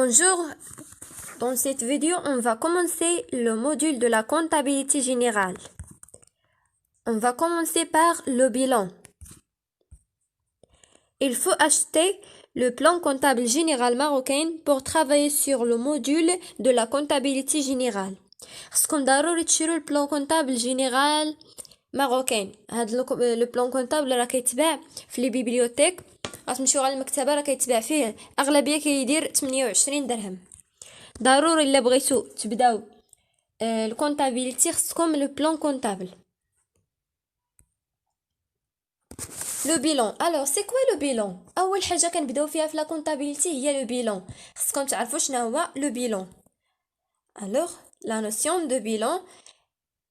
Bonjour, dans cette vidéo, on va commencer le module de la comptabilité générale. On va commencer par le bilan. Il faut acheter le plan comptable général marocain pour travailler sur le module de la comptabilité générale. خصكم ضروري تشرو البلان كونطابل جينيرال ماروكان. هذا لو بلان كونطابل راه كيتباع في لي بيبليوتيك، غتمشيو على المكتبه راه كيتباع فيه اغلبيه كيدير 28 درهم. ضروري الا بغيتو تبداو الكونطابيليتي خصكم لو بلان كونطابل. لو بيلون. الوغ سي كوا لو بيلون؟ اول حاجه كنبداو فيها في لا كونطابيليتي هي لو بيلون. خصكم تعرفوا شنو هو لو بيلون. الوغ لا نوسيون دو بيلون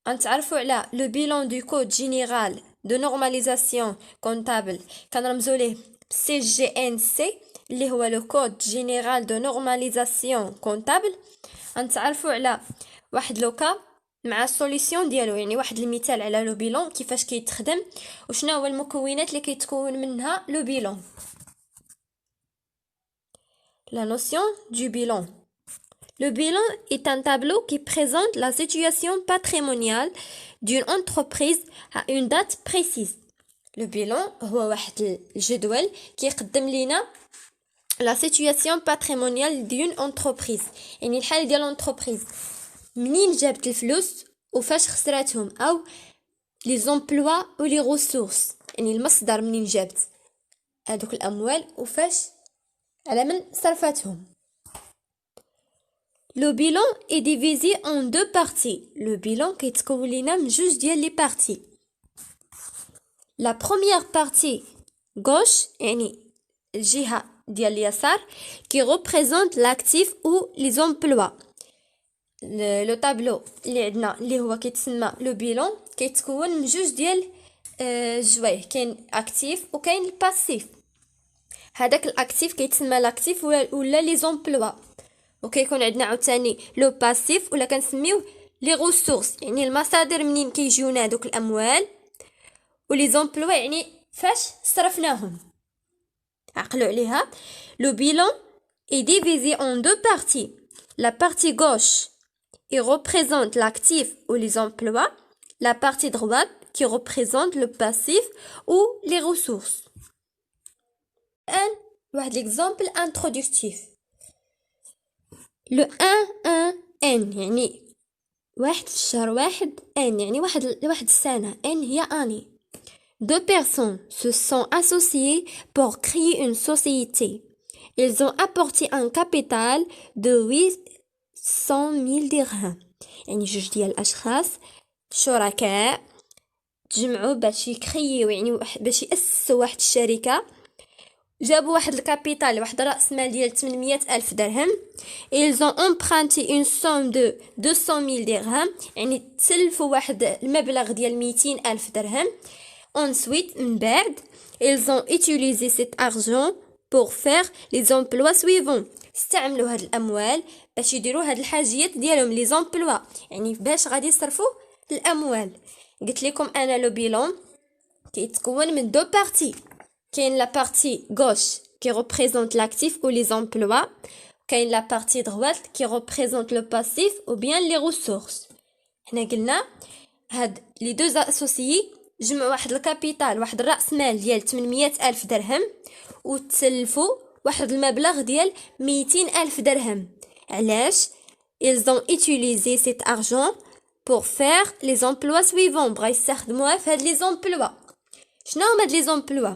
غنتعرفوا على لو بيلون دو كود جينيرال دو نورماليزاسيون كونطابل كنرمزوا ليه سي جي ان سي اللي هو لو كود جينيرال دو نورماليزاسيون كونطابل. غنتعرفوا على واحد لوكا مع السوليسيون ديالو، يعني واحد المثال على لو بيلون كيفاش كيتخدم وشنو هو المكونات اللي كيتكون منها لو بيلون. La notion du bilan. Le bilan est un tableau qui présente la situation patrimoniale d'une entreprise à une date précise. Le bilan هو واحد الجدول كيقدم لينا la situation patrimoniale d'une entreprise، يعني الحالة ديال l'entreprise منين جابت الفلوس وفاش خسراتهم، أو les emplois و les ressources، يعني المصدر منين جابت هذوك الأموال وفاش على من صرفاتهم. Le bilan est divisé en deux parties. Le bilan كيتكون لينا من جوج ديال لي بارتي. La première partie gauche يعني الجهة ديال اليسار qui représente l'actif ou les emplois. لو طابلو اللي عندنا اللي هو كيتسمى لو بيلون كيتكون من جوج ديال الجوايه، كاين اكتيف وكاين الباسيف. هذاك الاكتيف كيتسمى لاكتيف ولا لي زومبلوا، وكيكون عندنا عاوتاني لو باسيف ولا كنسميوه لي غوسورس، يعني المصادر منين كيجيونا دوك الاموال، ولي زومبلوا يعني فاش صرفناهم. عقلوا عليها. لو بيلون est divisé en deux parties. La partie gauche il représente l'actif ou les emplois, la partie droite qui représente le passif ou les ressources. Un exemple introductif. Le 1 N يعني واحد في الشهر واحد N يعني واحد السنة N هي année. Deux personnes se sont associées pour créer une société. Ils ont apporté un capital de 800,000 dirhams. يعني جوج ديال الاشخاص شركاء تجمعوا باش يكريو، يعني باش ياسسوا واحد الشركه، جابوا واحد الكابيتال، واحد راس مال ديال 800,000 درهم. ils ont emprunté une somme de 200,000 dirhams، يعني تسلفوا واحد المبلغ ديال 200,000 درهم. ensuite من بعد ils ont utilisé cet argent pour faire les emplois suivants. استعملوا هاد الاموال باش يديروا هاد الحاجيات ديالهم لي زومبلوا، يعني باش غادي يصرفوا الاموال. قلت لكم انا لو بيلون كيتكون من دو بارتي، كاين لا بارتي غوش كي ريبريزونت لاكتيف او لي زومبلوا، كاين لا بارتي دروات كي ريبريزونت لو باسيف او بيان لي ريسورس. حنا قلنا هاد لي دو اسوسيي جمعوا واحد الكابيتال، واحد الراس مال ديال 800,000 درهم، وتسلفوا واحد المبلغ ديال 200,000 درهم. علاش؟ ils ont utilisé cet argent pour faire les emplois suivants. بغا يستخدموها في هاد لي زومبلوا. شنو هما هاد لي زومبلوا؟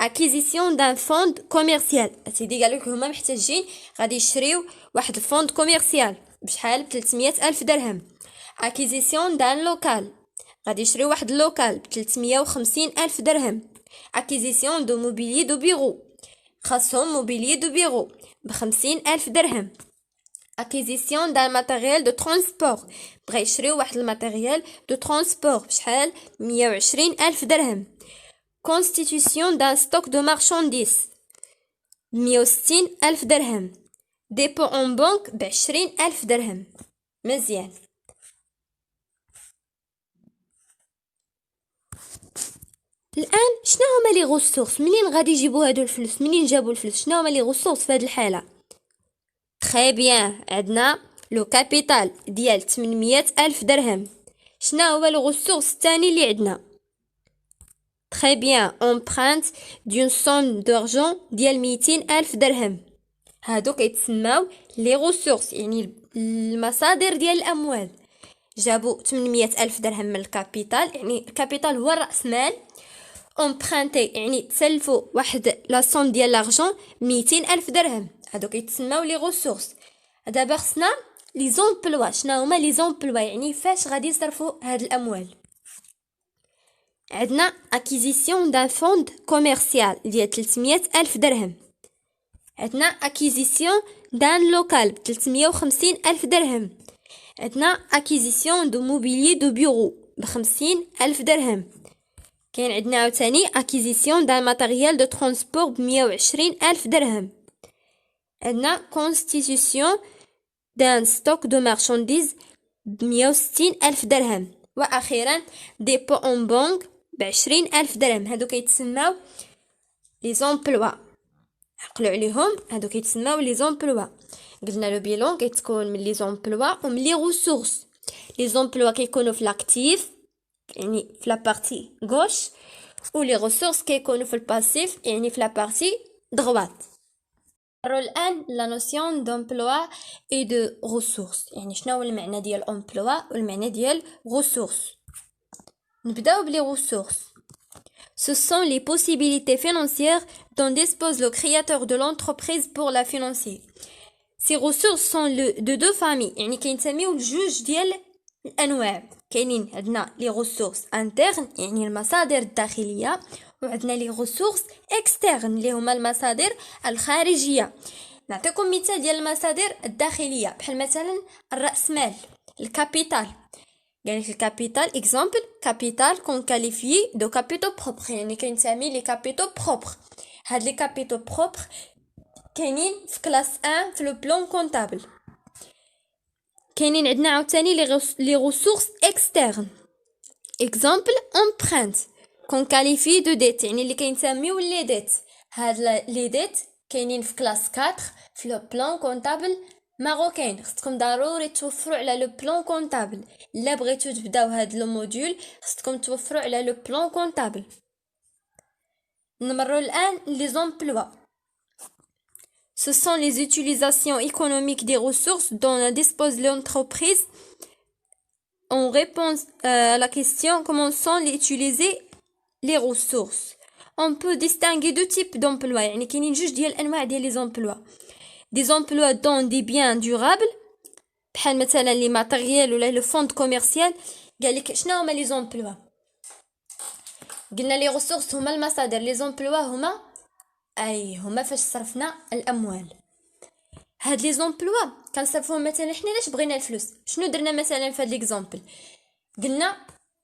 acquisition d'un fond commercial. سيدي قال لك هما محتاجين غادي يشريو واحد الفوند كوميرسيال بشحال ب 300,000 درهم. acquisition d'un local غادي يشريو واحد اللوكال ب 350,000 درهم. acquisition de mobilier de bureau خاصهم موبيليي دو بيرو ب50,000 درهم. acquisition d'un matériel de transport بغا يشريو واحد الماتيريال دو ترونسبور بشحال 120,000 درهم. constitution d'un stock de marchandises 160,000 درهم. dépôt en banque ب20,000 درهم. مزيان. الان شنو هما لي غوسورس؟ منين غادي يجيبوا هادو الفلوس؟ منين جابوا الفلوس؟ شنو هما لي غوسورس في هاد الحاله؟ تري بيان. عندنا لو كابيتال ديال 800 ألف درهم. شنو هو لو غوسورس الثاني اللي عندنا؟ تري بيان. امبرانت دون سوم دارجون ديال 200 ألف درهم. هادو كيتسماو لي غوسورس، يعني المصادر ديال الاموال. جابوا 800 ألف درهم من الكابيتال، يعني الكابيتال هو الرأس مال. امبرانتي يعني تسلفوا واحد لا سوم ديال لارجون 200 ألف درهم. هادو كيتسماو لي غوسورس. دابا خصنا لي زومبلوا. شنو هما لي زومبلوا؟ يعني فاش غادي يصرفوا هاد الاموال. عندنا اكيزيسيون دان فوند كوميرسيال ديال 300 ألف درهم. عندنا اكيزيسيون دان لوكال ب 350 ألف درهم. عندنا اكيزيسيون دو موبيلي دو بيرو ب 50 ألف درهم. كاين عندنا عاوتاني اكيزيسيون دان ماتيريال دو ترونسبور ب 120 ألف درهم. عندنا كونستيتيوسيون دان ستوك دو مارشانديز ب 160 ألف درهم. واخيرا ديبو اون بانك ب 20 ألف درهم. هادو كيتسماو لي زومبلوا. عقلوا عليهم، هادو كيتسماو لي زومبلوا. قلنا لو بيلون كيتكون من لي زومبلوا ومن لي غوسورس. لي زومبلوا كيكونوا في لاكتيف، يعني في لا بارتي غوش، و لي غوسورس كيكونوا في الباسيف، يعني في لا بارتي دغوات. نقرأ الان لا نوسيون دومبلوا اي دو غوسورس، يعني شنو هو المعنى ديال امبلوا والمعنى ديال غوسورس. نبداو بلي غوسورس. Ce sont les possibilités financières dont dispose le créateur de l'entreprise pour la financer. Ces ressources sont de deux familles، يعني كينسميو لجوج ديال الانواع. كاينين عندنا لي ressources interne يعني المصادر الداخليه، وعندنا لي ressources externe اللي هما المصادر الخارجيه. نعطيكم مثال ديال المصادر الداخليه، بحال مثلا الراس مال، الكابيتال. يعني في الكابيتال اكزامبل كابيتال كون كاليفي دو كابيتو بروبر، يعني كينسمي لي كابيتو بروبر. هاد لي كابيتو بروبر كاينين في كلاس 1 في لو بلان كونطابل. كاينين عندنا عاوتاني لي غوسورس اكسترن اكزامبل امبرانت كون كاليفي دو ديت، يعني اللي كينسميو لي ديت. هاد لي ديت كاينين في كلاس 4 في لو بلان كونطابل ماروكين. خصكم ضروري توفروا على لو بلان كونطابل. الا بغيتو تبداو هاد لو موديول خصكم توفروا على لو بلان كونطابل. نمروا الان لي زومبلوا. Ce sont les utilisations économiques des ressources dont dispose l'entreprise. En réponse à la question comment sont utilisées les ressources. On peut distinguer deux types d'emplois. يعني كاينين جوج ديال الانواع ديال لي زومبلوا. des emplois dans des biens durables بحال مثلا لي ماتيريال ولا لو فوند كوميرسيال. قالك شنو هما لي زومبلوا؟ قلنا لي ressources هما المصادر، لي زومبلوا هما فاش صرفنا الاموال. هاد لي زومبلوا كنصرفوهم مثلا حنا لاش بغينا الفلوس. شنو درنا مثلا في هاد ليكزامبل؟ قلنا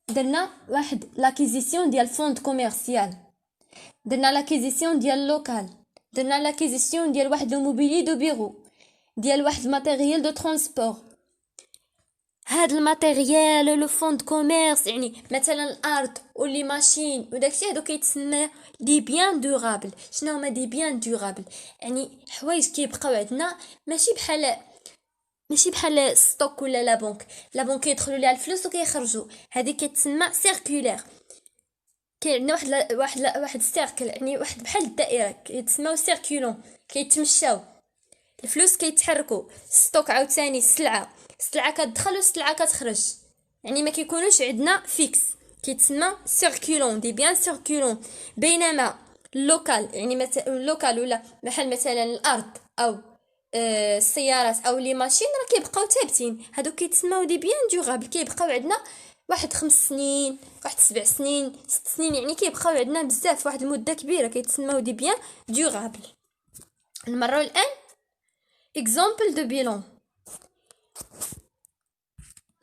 درنا واحد لاكيزيسيون ديال فوند كوميرسيال، درنا لاكيزيسيون ديال لوكال، درنا لاكيزيسيون ديال واحد لو موبيلي دو بيرو، ديال واحد الماتيريال دو ترونسبور. هاد الماتيريال لو فوند كوميرس يعني مثلا الارض ولي ماشين وداكشي، هادو كيتسمى دي بيان دورابل. شنو هما دي بيان دورابل؟ يعني حوايج كيبقاو عندنا، ماشي بحال ستوك ولا لا بنك كيدخلوا ليها الفلوس وكيخرجوا. هذه كتسمى سيركولير. كاين عندنا واحد السيركل، يعني واحد بحال الدائره كيتسموا سيركولون، كيتمشاو الفلوس كيتحركوا. ستوك عاوتاني السلعه كتدخل والسلعه كتخرج، يعني ما كيكونوش عندنا فيكس، كيتسمى سيركولون دي بيان سيركولون. بينما لوكال يعني مثلا لوكال ولا بحال مثلا الارض او السيارات او لي ماشين راه كيبقاو ثابتين. هادو كيتسموا دي بيان دورابل، كيبقاو عندنا واحد 5 سنين، واحد 7 سنين، 6 سنين، يعني كيبقاو عندنا بزاف واحد المده كبيره، كيتسموا دي بيان دورابل. نمروا الان اكزامبل دو بيلون.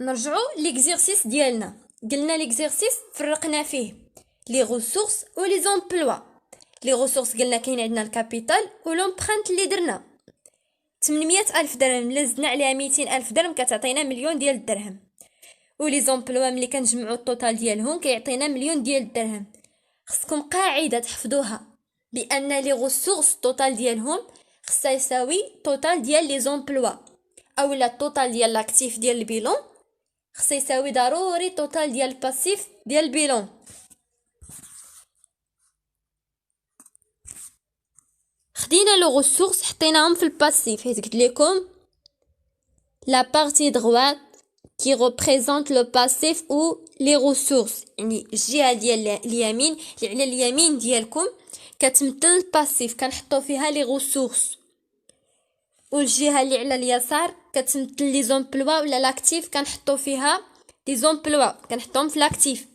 نرجعوا ليكزيرسيس ديالنا. قلنا ليكزيرسيس فرقنا فيه لي غوسورس و لي زومبلوا. لي غوسورس قلنا كاين عندنا الكابيتال و لومبرانت اللي درنا 800 ألف درهم، لزدنا عليها 200 ألف درهم كتعطينا مليون ديال الدرهم. و لي زومبلوا ملي كنجمعوا التوتال ديالهم كيعطينا مليون ديال الدرهم. خصكم قاعده تحفظوها بان لي غوسورس التوتال ديالهم خصها يساوي توتال ديال لي زومبلوا اولا التوتال ديال لاكتيف ديال البيلون خصها يساوي ضروري توتال ديال الباسيف ديال البيلون. خدينا لو ريسورس حطيناهم في الباسيف حيت قلت لكم لا بارتي droite qui représente le passif ou les ressources، يعني الجهه ديال اليمين اللي على اليمين ديالكم كتمثل الباسيف كنحطوا فيها لي ريسورس، والجهه اللي على اليسار كتمثل لي زومبلوا ولا لاكتيف كنحطوا فيها لي زومبلوا كنحطهم في لاكتيف.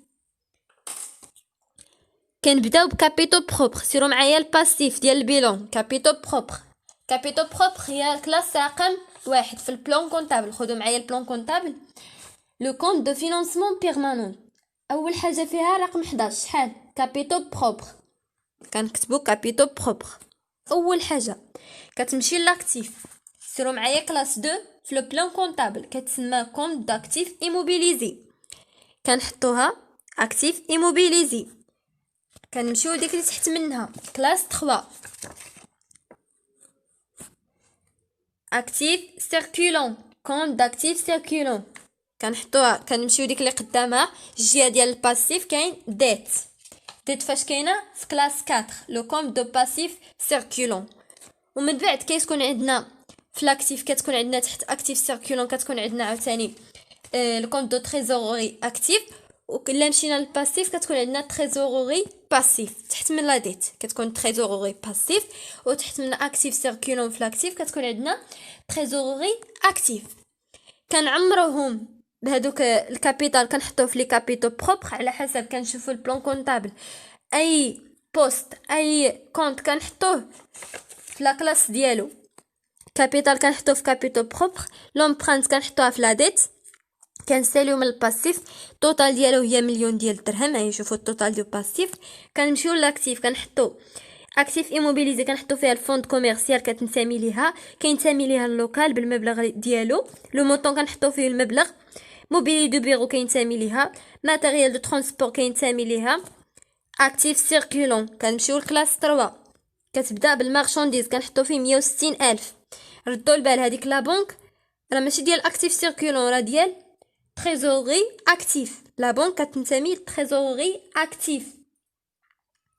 كنبداو بكابيتو بروبر. سيروا معايا الباسيف ديال البيلون. كابيتو بروبر هي الكلاس رقم 1 في البلان كونطابل. خذوا معايا البلان كونطابل. لو كونط دو فينانسمون بيرمانون اول حاجه فيها رقم 11 شحال؟ كابيتو بروبر. كنكتبوا كابيتو بروبر. اول حاجه كتمشي لاكتيف. سيروا معايا كلاس 2 في لو بلان كونطابل كتسمى كونط داكتيف ايموبيليزي. كنحطوها اكتيف ايموبيليزي. كنمشيو ديك اللي تحت منها كلاس 3 اكتيف سيركولون كونط داكتيف سيركولون. كنحطوها كنمشيو ديك اللي قدامها الجهه ديال الباسيف كاين ديت فاش كاينه في كلاس 4 لو كونط دو باسيف سيركولون. ومن بعد كيتكون عندنا في لاكتيف كتكون عندنا تحت اكتيف سيركولون كتكون عندنا عاوتاني لو كونط دو تريزوروري اكتيف. وكلا مشينا للباسيف كتكون عندنا تريزوروري باسيف تحت من لا ديت كتكون تريزوروري باسيف، وتحت من اكتيف سيركولون في لاكتيف كتكون عندنا تريزوروري اكتيف. كنعمروهم بهذوك الكابيتال كنحطوه في لي كابيتو بروبر على حسب كنشوفوا البلان كونطابل اي بوست اي كونط كنحطوه في لا كلاس ديالو. كابيتال كنحطوه في كابيتو بروبر. لومبرانت كنحطوها في لا ديت. كنساليو من الباسيف التوتال ديالو هي مليون ديال الدرهم. هاي شوفوا التوتال ديال الباسيف. كنمشيو لاكتيف كنحطو اكتيف ايموبيليزي كنحطو فيها الفوند كوميرسيال كتنتمي ليها كينتمي ليها اللوكال بالمبلغ ديالو. لو مونطون كنحطو فيه المبلغ. موبيلي دو بيرو كينتمي ليها. ماتيريال دو ترونسبور كينتمي ليها. اكتيف سيركولون كنمشيو لكلاس 3 كتبدا بالمارشانديز كنحطو فيه 160,000. ردوا البال هذيك لا بنك راه ماشي ديال اكتيف سيركولون راه ديال تريزوري اكتيف. لا بنك كتنتمي لتريزوري اكتيف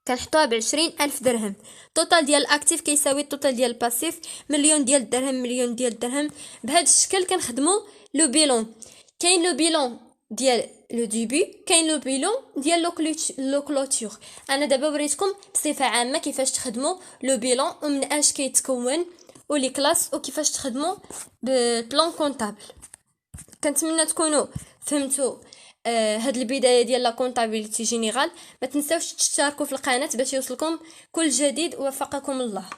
كنحطوها ب20,000 درهم. التوتال ديال الاكتيف كيساوي التوتال ديال الباسيف مليون ديال الدرهم مليون ديال الدرهم. بهذا الشكل كنخدموا لو بيلون. كاين لو بيلون ديال لو ديبي كاين لو بيلون ديال لو كلوتور. انا دابا وريتكم بصفه عامه كيفاش تخدموا لو بيلون ومن اش كيتكون ولي كلاس وكيفاش تخدموا بالبلان كونطابل. كنتمنى تكونوا فهمتوا هاد البدايه ديال لا كونطابيليتي جينيرال. ما تنساوش تشتركوا في القناه باش يوصلكم كل جديد. ووفقكم الله.